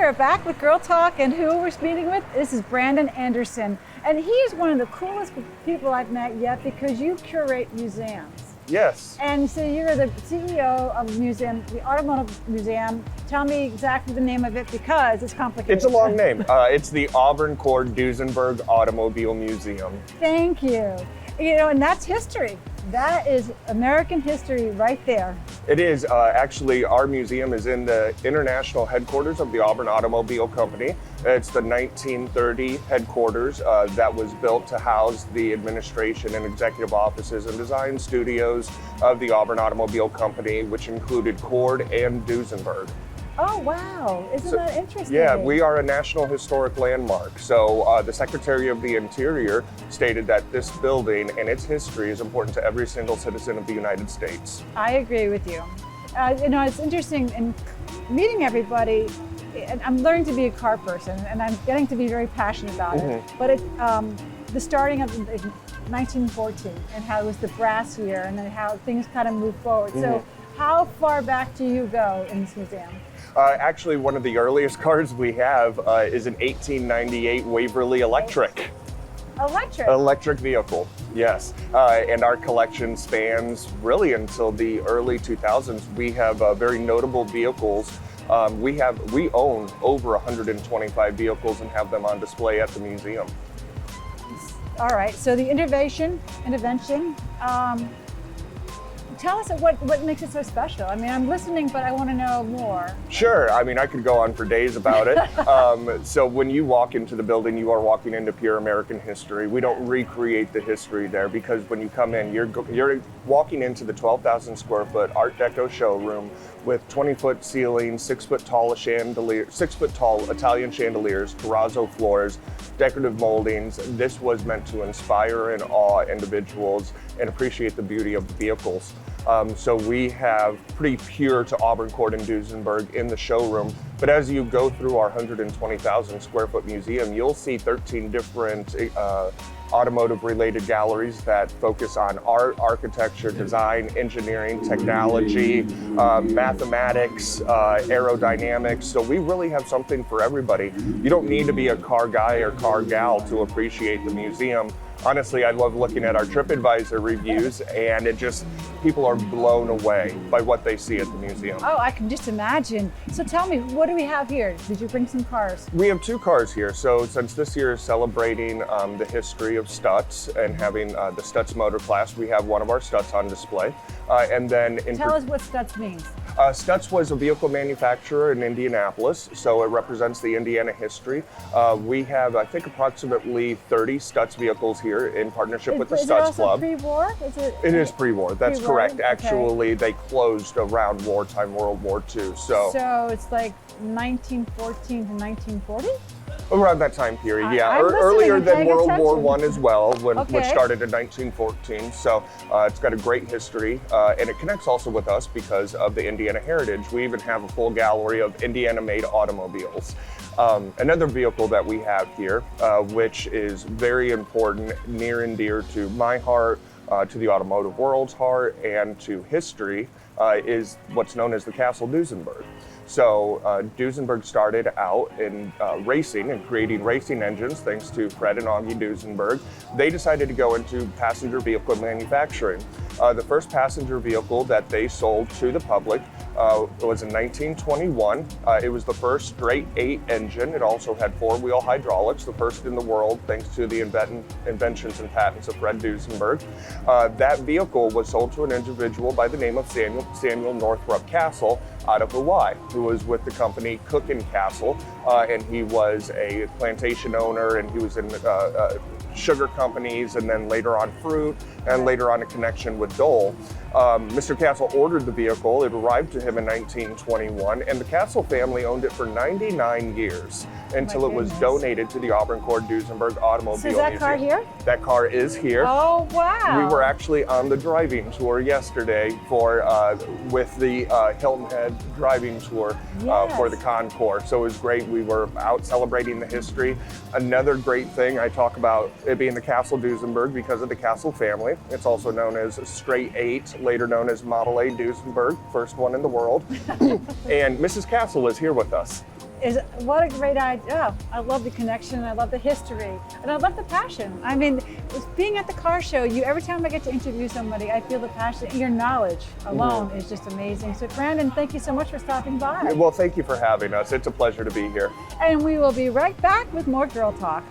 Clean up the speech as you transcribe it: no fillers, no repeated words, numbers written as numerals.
are back with Girl Talk, and who we're speaking with, this is Brandon Anderson. And he is one of the coolest people I've met yet because you curate museums. Yes. And so you're the CEO of the museum, the Automotive Museum. Tell me exactly the name of it because it's complicated. It's a long name. It's the Auburn Duesenberg Automobile Museum. Thank you. You know, and that's history. That is American history right there. It is. Actually, our museum is in the international headquarters of the Auburn Automobile Company. It's the 1930 headquarters that was built to house the administration and executive offices and design studios of the Auburn Automobile Company, which included Cord and Duesenberg. Oh, wow. Isn't that interesting? Yeah, we are a National Historic Landmark. So the Secretary of the Interior stated that this building and its history is important to every single citizen of the United States. I agree with you. You know, it's interesting in meeting everybody. And I'm learning to be a car person, and I'm getting to be very passionate about it. But the starting of 1914 and how it was the brass year and then how things kind of moved forward. So how far back do you go in this museum? Actually, one of the earliest cars we have is an 1898 Waverly Electric. Electric vehicle, yes. And our collection spans really until the early 2000s. We have very notable vehicles. We own over 125 vehicles and have them on display at the museum. All right, so the intervention, tell us what makes it so special. I mean, I'm listening, but I want to know more. Sure. I mean, I could go on for days about it. So when you walk into the building, you are walking into pure American history. We don't recreate the history there because when you come in, you're walking into the 12,000 square foot Art Deco showroom with 20-foot ceilings, 6-foot tall chandelier, 6-foot tall Italian chandeliers, terrazzo floors, decorative moldings. This was meant to inspire and awe individuals and appreciate the beauty of the vehicles. So we have pretty pure to Auburn, Cord, and Duesenberg in the showroom. But as you go through our 120,000 square foot museum, you'll see 13 different automotive related galleries that focus on art, architecture, design, engineering, technology, mathematics, aerodynamics. So we really have something for everybody. You don't need to be a car guy or car gal to appreciate the museum. Honestly, I love looking at our TripAdvisor reviews, and people are blown away by what they see at the museum. Oh, I can just imagine. So tell me, what do we have here? Did you bring some cars? We have 2 cars here. So since this year is celebrating the history of Stutz and having the Stutz motor class, we have one of our Stutz on display. And then tell us what Stutz means. Stutz was a vehicle manufacturer in Indianapolis, so it represents the Indiana history. We have, I think, approximately 30 Stutz vehicles here in partnership with the Stutz Club. Is it pre-war? It is pre-war, that's pre-war? correct. Okay. Actually, they closed around wartime, World War II. So it's like 1914 to 1940? Around that time period, yeah. I'm Earlier than World attention. War I as well, which started in 1914. So it's got a great history, and it connects also with us because of the Indiana heritage. We even have a full gallery of Indiana-made automobiles. Another vehicle that we have here, which is very important, near and dear to my heart, to the automotive world's heart, and to history, is what's known as the Castle Duesenberg. So Duesenberg started out in racing and creating racing engines thanks to Fred and Augie Duesenberg. They decided to go into passenger vehicle manufacturing. The first passenger vehicle that they sold to the public was in 1921. It was the first straight 8 engine. It also had 4-wheel hydraulics, the first in the world thanks to the inventions and patents of Fred Duesenberg. That vehicle was sold to an individual by the name of Samuel Northrop Castle out of Hawaii, who was with the company Cook and Castle, and he was a plantation owner, and he was in sugar companies, and then later on fruit, and later on a connection with Dole. Mr. Castle ordered the vehicle. It arrived to him in 1921, and the Castle family owned it for 99 years until it was donated to the Auburn Duesenberg Automobile Museum. So is that car here? That car is here. Oh, wow. We were actually on the driving tour yesterday with the Hilton Head driving tour for the Concours. So it was great. We were out celebrating the history. Another great thing, I talk about it being the Castle Duesenberg because of the Castle family. It's also known as Straight 8, later known as Model A Duesenberg, first one in the world. And Mrs. Castle is here with us. what a great idea. I love the connection, I love the history, and I love the passion. I mean, being at the car show, every time I get to interview somebody, I feel the passion. Your knowledge alone is just amazing. So Brandon, thank you so much for stopping by. Well, thank you for having us. It's a pleasure to be here. And we will be right back with more Girl Talk.